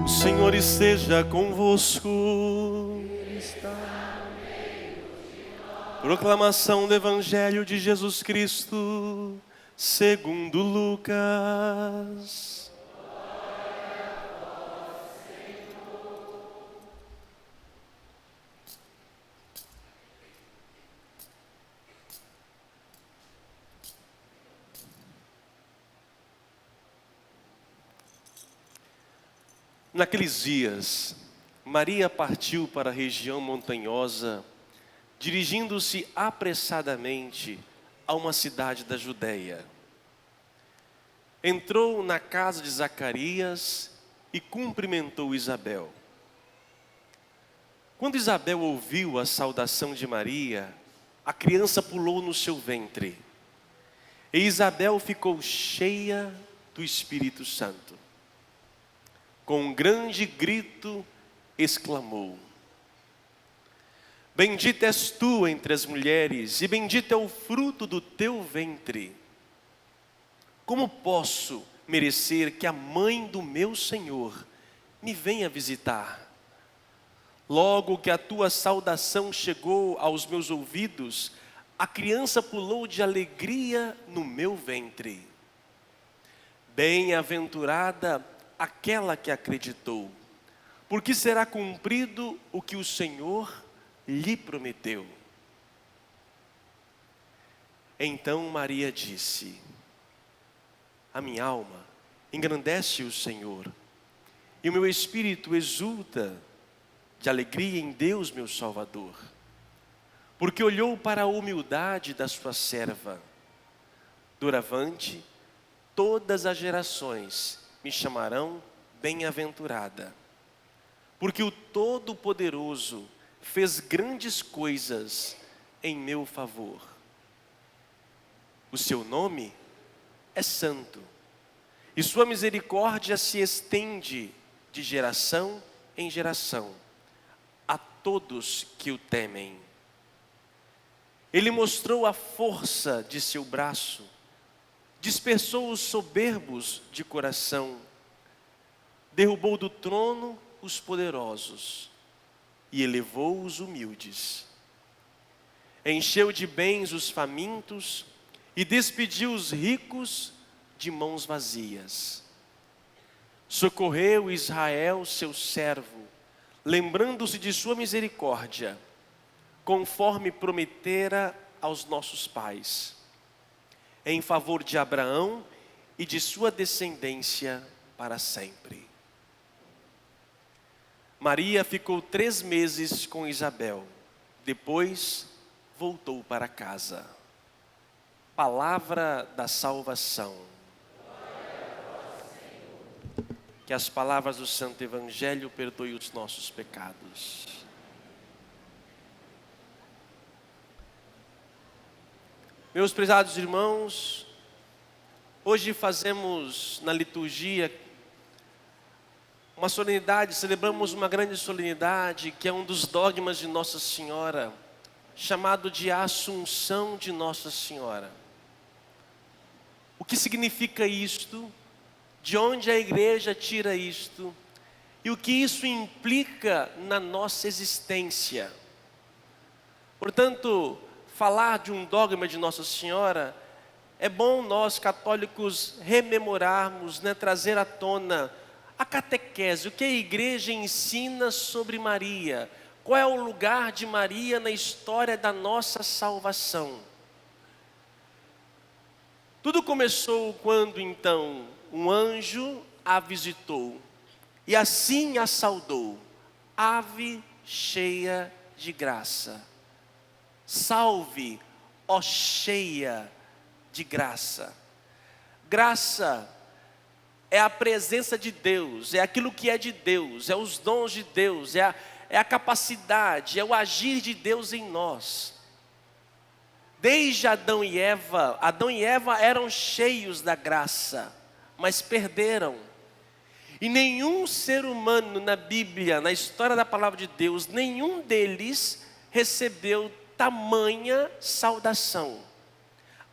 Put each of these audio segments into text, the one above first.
O Senhor esteja convosco. Proclamação do Evangelho de Jesus Cristo, segundo Lucas. Naqueles dias, Maria partiu para a região montanhosa, dirigindo-se apressadamente a uma cidade da Judéia. Entrou na casa de Zacarias e cumprimentou Isabel. Quando Isabel ouviu a saudação de Maria, a criança pulou no seu ventre. E Isabel ficou cheia do Espírito Santo. Com um grande grito, exclamou: Bendita és tu entre as mulheres, e bendito é o fruto do teu ventre. Como posso merecer que a mãe do meu Senhor me venha visitar? Logo que a tua saudação chegou aos meus ouvidos, a criança pulou de alegria no meu ventre. Bem-aventurada aquela que acreditou, porque será cumprido o que o Senhor lhe prometeu. Então Maria disse: A minha alma engrandece o Senhor, e o meu espírito exulta de alegria em Deus meu Salvador, porque olhou para a humildade da sua serva. Doravante, todas as gerações me chamarão bem-aventurada, porque o Todo-Poderoso fez grandes coisas em meu favor. O seu nome é santo, e sua misericórdia se estende de geração em geração a todos que o temem. Ele mostrou a força de seu braço, dispersou os soberbos de coração, derrubou do trono os poderosos e elevou os humildes. Encheu de bens os famintos e despediu os ricos de mãos vazias. Socorreu Israel, seu servo, lembrando-se de sua misericórdia, conforme prometera aos nossos pais, em favor de Abraão e de sua descendência para sempre. Maria ficou 3 meses com Isabel, depois voltou para casa. Palavra da salvação. Que as palavras do Santo Evangelho perdoem os nossos pecados. Meus prezados irmãos, hoje fazemos na liturgia uma solenidade, celebramos uma grande solenidade, que é um dos dogmas de Nossa Senhora, chamado de Assunção de Nossa Senhora. O que significa isto? De onde a igreja tira isto? E o que isso implica na nossa existência? Portanto, falar de um dogma de Nossa Senhora, é bom nós católicos rememorarmos, trazer à tona a catequese, o que a igreja ensina sobre Maria, qual é o lugar de Maria na história da nossa salvação. Tudo começou quando então um anjo a visitou e assim a saudou: Ave cheia de graça. Salve, ó cheia de graça. Graça é a presença de Deus, é aquilo que é de Deus, é os dons de Deus, é a capacidade, é o agir de Deus em nós. Desde Adão e Eva eram cheios da graça, mas perderam. E nenhum ser humano na Bíblia, na história da palavra de Deus, nenhum deles recebeu tamanha saudação.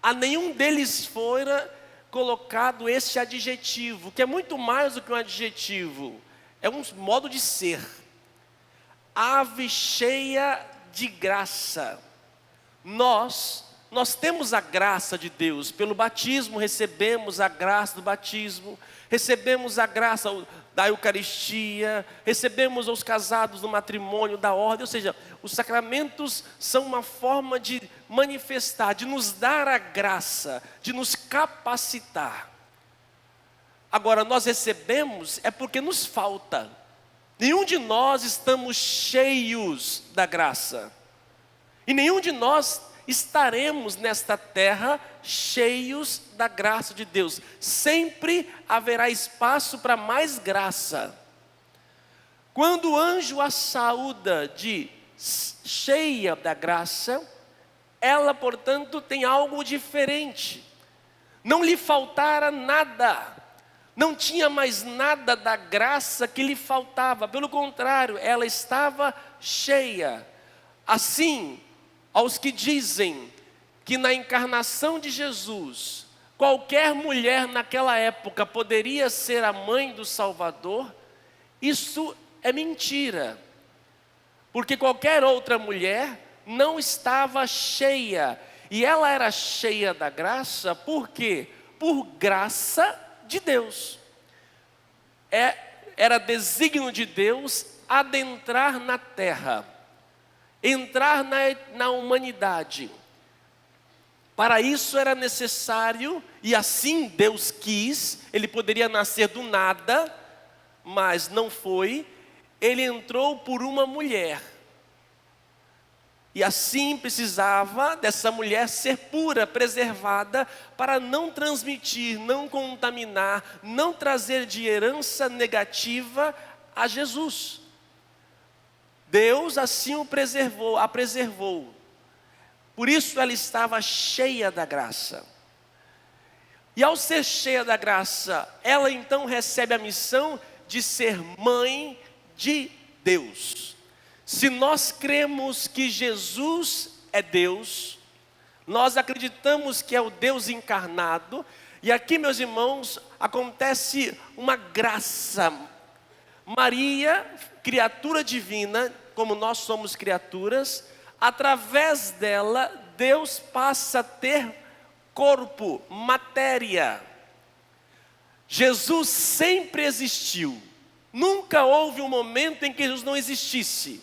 A nenhum deles fora colocado esse adjetivo, que é muito mais do que um adjetivo, é um modo de ser. Ave cheia de graça. Nós temos a graça de Deus. Pelo batismo recebemos a graça do batismo, recebemos a graça da Eucaristia, recebemos os casados do matrimônio, da ordem. Ou seja, os sacramentos são uma forma de manifestar, de nos dar a graça, de nos capacitar. Agora, nós recebemos é porque nos falta. Nenhum de nós estamos cheios da graça. E nenhum de nós estaremos nesta terra cheios da graça de Deus. Sempre haverá espaço para mais graça. Quando o anjo a saúda de cheia da graça, ela, portanto, tem algo diferente. Não lhe faltara nada. Não tinha mais nada da graça que lhe faltava. Pelo contrário, ela estava cheia. Assim, aos que dizem que na encarnação de Jesus, qualquer mulher naquela época poderia ser a mãe do Salvador, isso é mentira. Porque qualquer outra mulher não estava cheia. E ela era cheia da graça, por quê? Por graça de Deus. Era desígnio de Deus adentrar na terra, entrar na humanidade. Para isso era necessário, e assim Deus quis, ele poderia nascer do nada, mas não foi. Ele entrou por uma mulher. E assim precisava dessa mulher ser pura, preservada, para não transmitir, não contaminar, não trazer de herança negativa a Jesus. Deus assim a preservou. Por isso ela estava cheia da graça. E ao ser cheia da graça, ela então recebe a missão de ser mãe de Deus. Se nós cremos que Jesus é Deus, nós acreditamos que é o Deus encarnado, e aqui, meus irmãos, acontece uma graça. Maria, criatura divina, como nós somos criaturas, através dela, Deus passa a ter corpo, matéria. Jesus sempre existiu. Nunca houve um momento em que Jesus não existisse.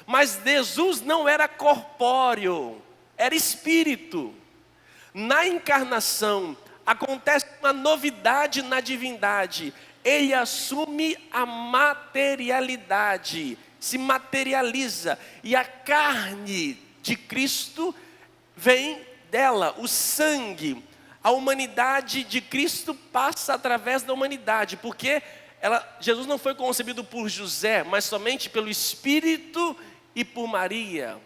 Mas Jesus não era corpóreo, era espírito. Na encarnação, acontece uma novidade na divindade. Ele assume a materialidade, se materializa. E a carne de Cristo vem dela, o sangue. A humanidade de Cristo passa através da humanidade, porque Jesus não foi concebido por José, mas somente pelo Espírito e por Maria.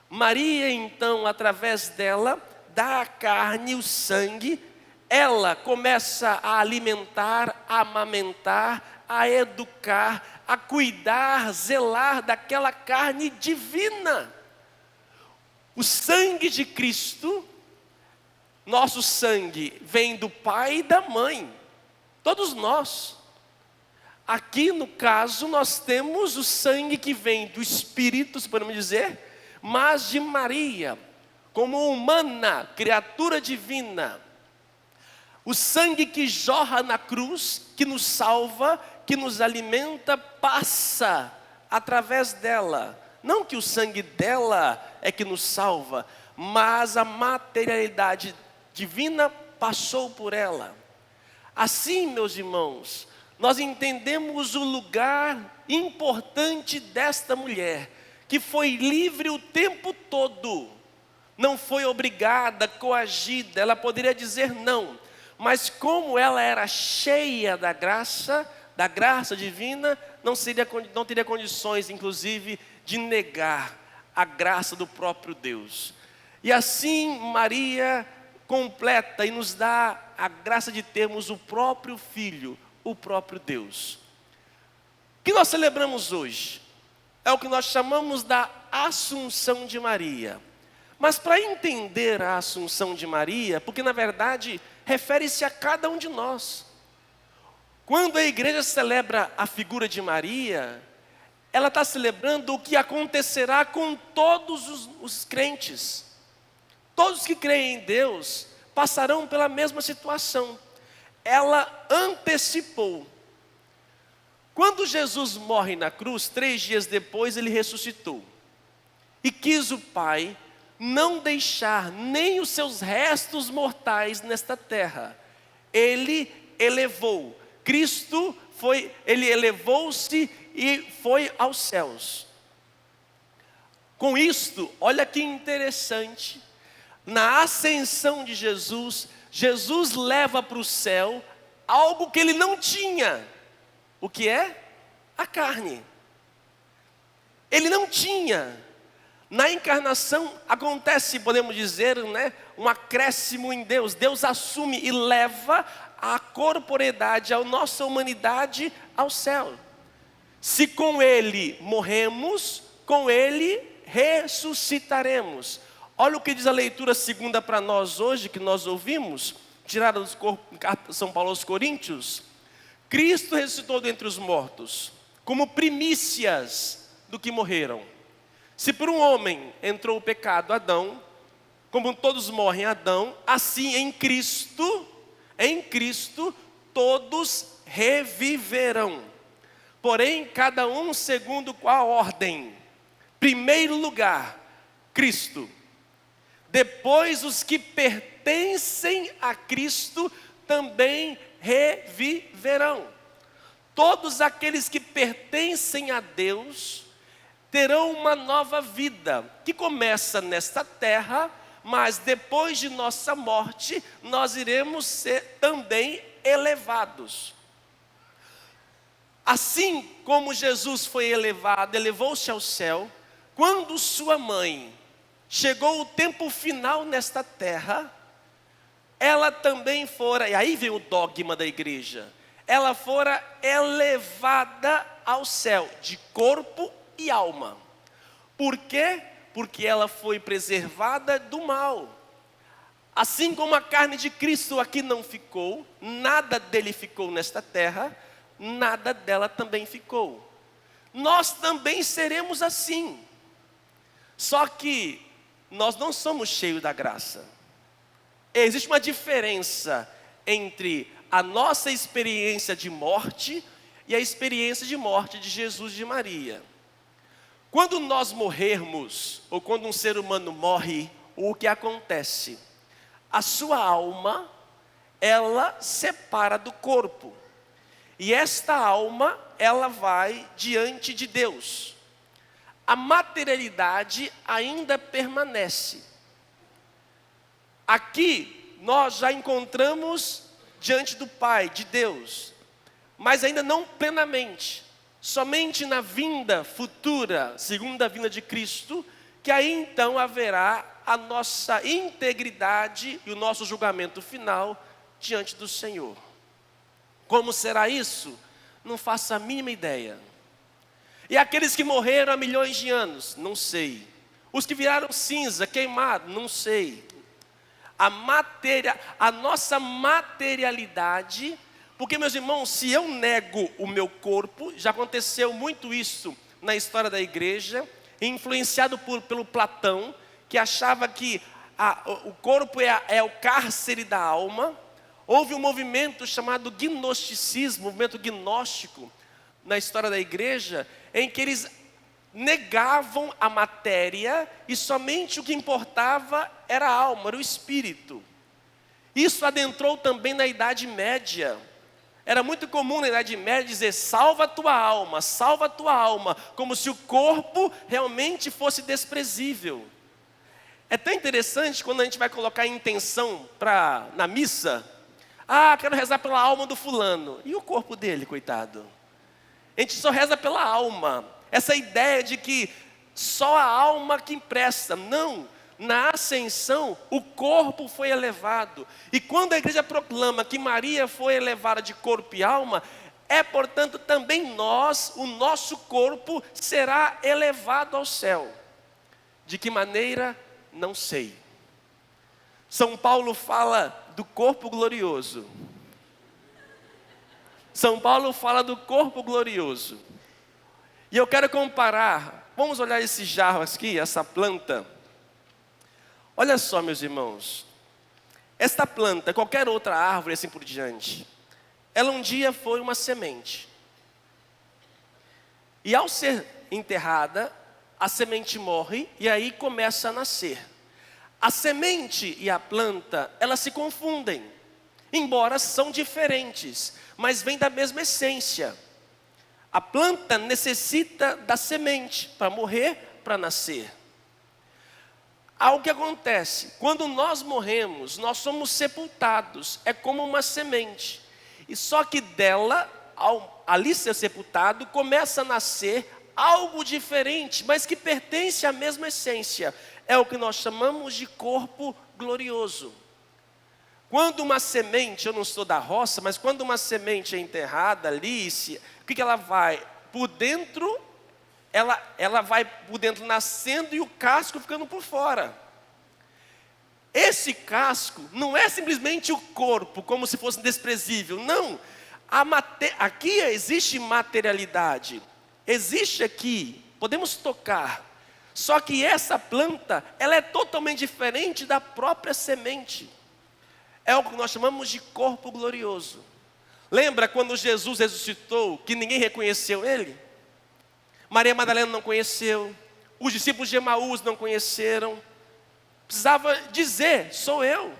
Maria, então, através dela, dá a carne, o sangue. Ela começa a alimentar, a amamentar, a educar, a cuidar, zelar daquela carne divina. O sangue de Cristo, nosso sangue, vem do pai e da mãe. Todos nós. Aqui no caso nós temos o sangue que vem do Espírito, se podemos dizer, mas de Maria, como humana, criatura divina. O sangue que jorra na cruz, que nos salva, que nos alimenta, passa através dela. Não que o sangue dela é que nos salva, mas a materialidade divina passou por ela. Assim, meus irmãos, nós entendemos o lugar importante desta mulher, que foi livre o tempo todo, não foi obrigada, coagida, ela poderia dizer não, mas como ela era cheia da graça divina, não teria condições, inclusive, de negar a graça do próprio Deus. E assim Maria completa e nos dá a graça de termos o próprio Filho, o próprio Deus. O que nós celebramos hoje é o que nós chamamos da Assunção de Maria. Mas para entender a Assunção de Maria, porque na verdade refere-se a cada um de nós. Quando a igreja celebra a figura de Maria, ela está celebrando o que acontecerá com todos os crentes. Todos que creem em Deus passarão pela mesma situação. Ela antecipou. Quando Jesus morre na cruz, 3 dias depois ele ressuscitou. E quis o Pai não deixar nem os seus restos mortais nesta terra. Ele elevou. Cristo ele elevou-se e foi aos céus. Com isto, olha que interessante. Na ascensão de Jesus, Jesus leva para o céu algo que ele não tinha. O que é? A carne. Ele não tinha. Na encarnação acontece, podemos dizer, né, um acréscimo em Deus. Deus assume e leva a corporeidade, a nossa humanidade ao céu. Se com Ele morremos, com Ele ressuscitaremos. Olha o que diz a leitura segunda para nós hoje, que nós ouvimos, tirada do corpo, São Paulo aos Coríntios. Cristo ressuscitou dentre os mortos, como primícias do que morreram. Se por um homem entrou o pecado, Adão, como todos morrem Adão, assim em Cristo, todos reviverão. Porém, cada um segundo qual ordem? Primeiro lugar, Cristo. Depois, os que pertencem a Cristo também reviverão. Todos aqueles que pertencem a Deus terão uma nova vida, que começa nesta terra, mas depois de nossa morte, nós iremos ser também elevados. Assim como Jesus foi elevado, elevou-se ao céu, quando sua mãe chegou o tempo final nesta terra, ela também fora, e aí vem o dogma da igreja, ela fora elevada ao céu, de corpo e alma. Por quê? Porque ela foi preservada do mal. Assim como a carne de Cristo aqui não ficou, nada dele ficou nesta terra, nada dela também ficou. Nós também seremos assim. Só que nós não somos cheios da graça. Existe uma diferença entre a nossa experiência de morte e a experiência de morte de Jesus e de Maria. Quando nós morrermos, ou quando um ser humano morre, o que acontece? A sua alma, ela separa do corpo. E esta alma, ela vai diante de Deus. A materialidade ainda permanece. Aqui, nós já encontramos diante do Pai, de Deus, mas ainda não plenamente. Somente na vinda futura, segunda vinda de Cristo, que aí então haverá a nossa integridade e o nosso julgamento final diante do Senhor. Como será isso? Não faço a mínima ideia. E aqueles que morreram há milhões de anos? Não sei. Os que viraram cinza, queimados? Não sei. A nossa materialidade. Porque, meus irmãos, se eu nego o meu corpo, já aconteceu muito isso na história da igreja, influenciado pelo Platão, que achava que o corpo é o cárcere da alma. Houve um movimento chamado gnosticismo, movimento gnóstico, na história da igreja, em que eles negavam a matéria e somente o que importava era a alma, era o espírito. Isso adentrou também na Idade Média. Era muito comum na Idade Média dizer: salva a tua alma, como se o corpo realmente fosse desprezível. É tão interessante quando a gente vai colocar intenção na missa. Quero rezar pela alma do fulano. E o corpo dele, coitado? A gente só reza pela alma. Essa ideia de que só a alma que presta. Não. Na ascensão, o corpo foi elevado. E quando a igreja proclama que Maria foi elevada de corpo e alma, portanto, também o nosso corpo será elevado ao céu. De que maneira? Não sei. São Paulo fala do corpo glorioso. São Paulo fala do corpo glorioso. E eu quero comparar, vamos olhar esse jarro aqui, essa planta. Olha só, meus irmãos, esta planta, qualquer outra árvore assim por diante, ela um dia foi uma semente. E ao ser enterrada, a semente morre e aí começa a nascer. A semente e a planta, elas se confundem, embora são diferentes, mas vêm da mesma essência. A planta necessita da semente para morrer, para nascer. Algo que acontece, quando nós morremos, nós somos sepultados, é como uma semente. E só que dela, ao ali ser sepultado, começa a nascer algo diferente, mas que pertence à mesma essência. É o que nós chamamos de corpo glorioso. Quando uma semente, eu não sou da roça, mas quando uma semente é enterrada ali, o que ela vai? Por dentro, ela vai por dentro nascendo e o casco ficando por fora. Esse casco não é simplesmente o corpo, como se fosse desprezível. Não, aqui existe materialidade. Existe aqui, podemos tocar. Só que essa planta, ela é totalmente diferente da própria semente. É o que nós chamamos de corpo glorioso. Lembra quando Jesus ressuscitou, que ninguém reconheceu ele? Maria Madalena não conheceu, os discípulos de Emaús não conheceram. Precisava dizer, sou eu.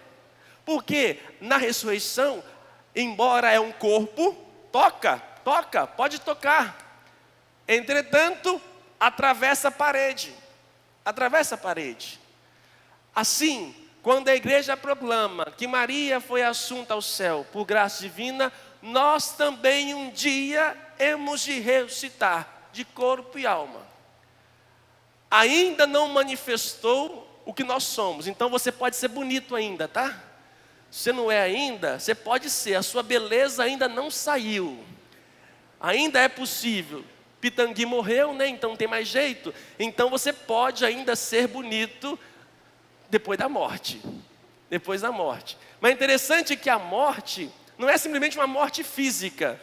Porque na ressurreição, embora é um corpo, toca, pode tocar. Entretanto, atravessa a parede. Assim, quando a igreja proclama que Maria foi assunta ao céu por graça divina, nós também um dia hemos de ressuscitar de corpo e alma. Ainda não manifestou o que nós somos, então você pode ser bonito ainda, tá? Se você não é ainda, você pode ser, a sua beleza ainda não saiu. Ainda é possível. Pitangui morreu, né? Então não tem mais jeito. Então você pode ainda ser bonito depois da morte. Mas é interessante que a morte não é simplesmente uma morte física.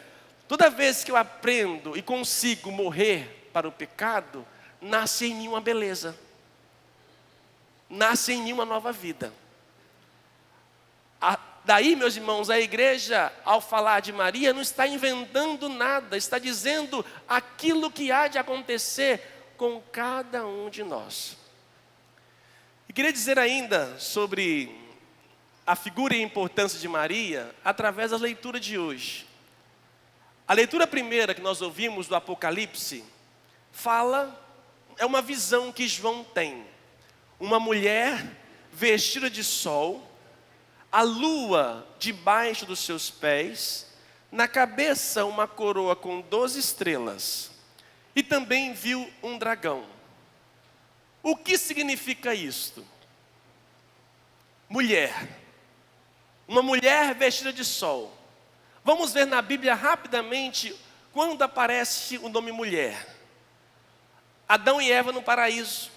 Toda vez que eu aprendo e consigo morrer para o pecado, nasce em mim uma beleza. Nasce em mim uma nova vida. Daí, meus irmãos, a igreja, ao falar de Maria, não está inventando nada, está dizendo aquilo que há de acontecer com cada um de nós. E queria dizer ainda sobre a figura e a importância de Maria, através da leitura de hoje. A leitura primeira que nós ouvimos do Apocalipse, é uma visão que João tem. Uma mulher vestida de sol, a lua debaixo dos seus pés, na cabeça uma coroa com 12 estrelas, e também viu um dragão. O que significa isto? Mulher, uma mulher vestida de sol. Vamos ver na Bíblia rapidamente quando aparece o nome mulher. Adão e Eva no paraíso,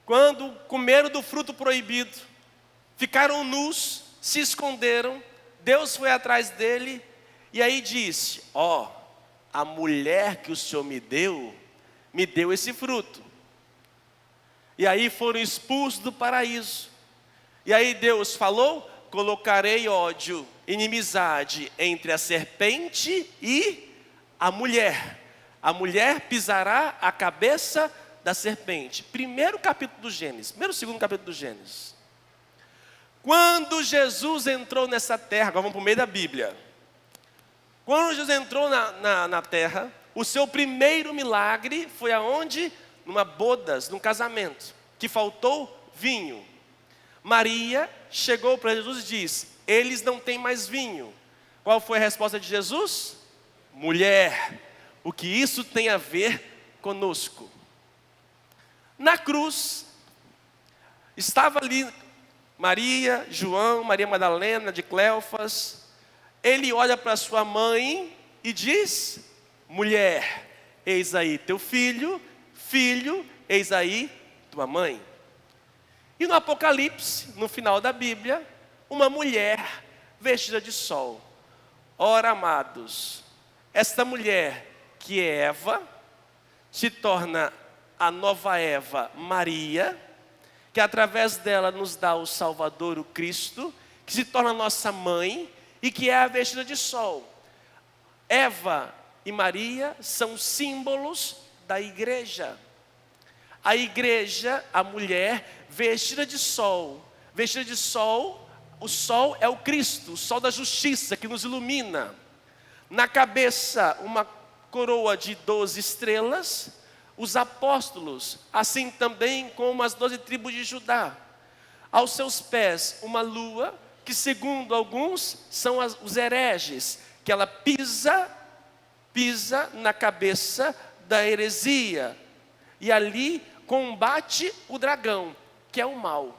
quando comeram do fruto proibido, ficaram nus, se esconderam, Deus foi atrás dele, e aí disse, a mulher que o Senhor me deu esse fruto. E aí foram expulsos do paraíso. E aí Deus falou, colocarei ódio, inimizade entre a serpente e a mulher. A mulher pisará a cabeça da serpente. Primeiro capítulo do Gênesis, segundo capítulo do Gênesis. Quando Jesus entrou nessa terra, agora vamos para o meio da Bíblia. Quando Jesus entrou na terra, o seu primeiro milagre foi aonde? Numa bodas, num casamento, que faltou vinho. Maria chegou para Jesus e disse, eles não têm mais vinho. Qual foi a resposta de Jesus? Mulher, o que isso tem a ver conosco? Na cruz, estava ali Maria, João, Maria Madalena, de Cleofas. Ele olha para sua mãe e diz, mulher, eis aí teu filho, eis aí tua mãe. E no Apocalipse, no final da Bíblia, uma mulher vestida de sol. Ora, amados, esta mulher que é Eva, se torna a nova Eva, Maria, que através dela nos dá o Salvador, o Cristo, que se torna nossa mãe e que é a vestida de sol. Eva e Maria são símbolos da igreja. A igreja, a mulher, vestida de sol. Vestida de sol, o sol é o Cristo, o sol da justiça que nos ilumina. Na cabeça, uma coroa de 12 estrelas, os apóstolos, assim também como as 12 tribos de Judá. Aos seus pés, uma lua, que segundo alguns, são os hereges, que ela pisa na cabeça da heresia, e ali combate o dragão, que é o mal.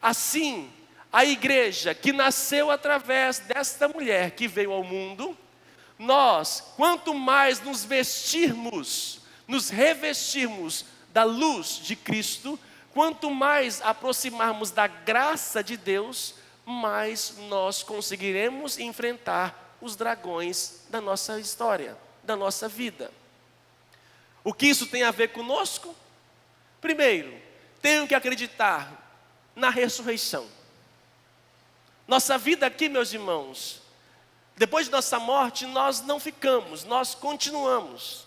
Assim, a igreja que nasceu através desta mulher que veio ao mundo, nós, quanto mais nos vestirmos, nos revestirmos da luz de Cristo, quanto mais aproximarmos da graça de Deus, mais nós conseguiremos enfrentar os dragões da nossa história, da nossa vida. O que isso tem a ver conosco? Primeiro, tenho que acreditar na ressurreição. Nossa vida aqui, meus irmãos, depois de nossa morte, nós não ficamos, nós continuamos.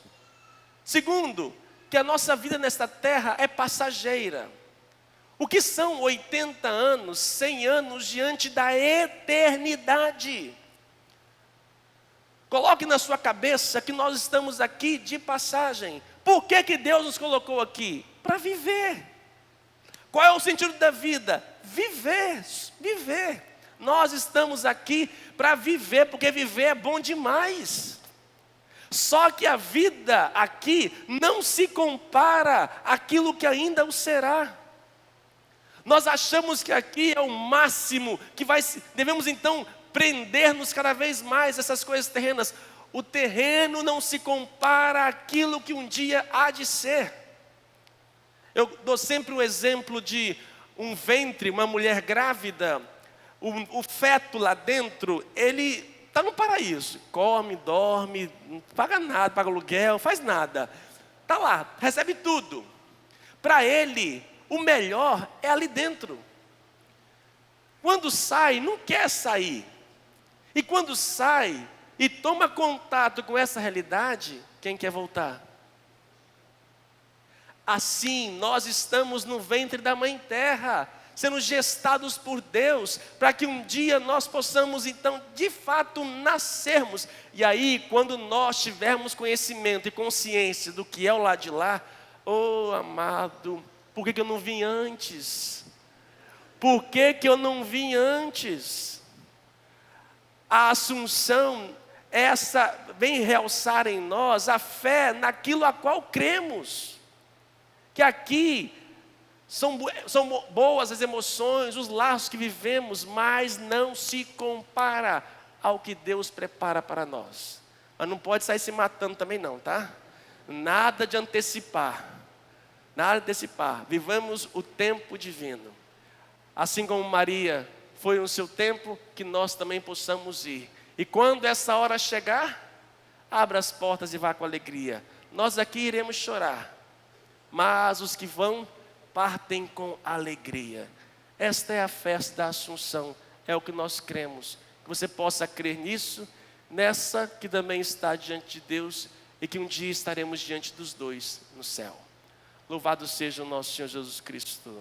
Segundo, que a nossa vida nesta terra é passageira. O que são 80 anos, 100 anos diante da eternidade? Coloque na sua cabeça que nós estamos aqui de passagem. Por que que Deus nos colocou aqui? Para viver. Qual é o sentido da vida? Viver, viver. Nós estamos aqui para viver, porque viver é bom demais. Só que a vida aqui não se compara àquilo que ainda o será. Nós achamos que aqui é o máximo, devemos então prender-nos cada vez mais a essas coisas terrenas. O terreno não se compara àquilo que um dia há de ser. Eu dou sempre o exemplo de um ventre, uma mulher grávida, o feto lá dentro, ele está no paraíso, come, dorme, não paga nada, paga aluguel, faz nada. Está lá, recebe tudo. Para ele, o melhor é ali dentro. Quando sai, não quer sair. E quando sai e toma contato com essa realidade, quem quer voltar? Assim, nós estamos no ventre da Mãe Terra, sendo gestados por Deus, para que um dia nós possamos então, de fato, nascermos. E aí, quando nós tivermos conhecimento e consciência do que é o lado de lá, oh amado, por que eu não vim antes? Por que eu não vim antes? A Assunção, essa vem realçar em nós a fé naquilo a qual cremos. Que aqui são boas as emoções, os laços que vivemos, mas não se compara ao que Deus prepara para nós. Mas não pode sair se matando também não, tá? Nada de antecipar. Nada de antecipar. Vivamos o tempo divino. Assim como Maria foi no seu tempo, que nós também possamos ir. E quando essa hora chegar, abra as portas e vá com alegria. Nós aqui iremos chorar, mas os que vão, partem com alegria. Esta é a festa da Assunção, é o que nós cremos. Que você possa crer nisso, nessa que também está diante de Deus, e que um dia estaremos diante dos dois no céu. Louvado seja o nosso Senhor Jesus Cristo.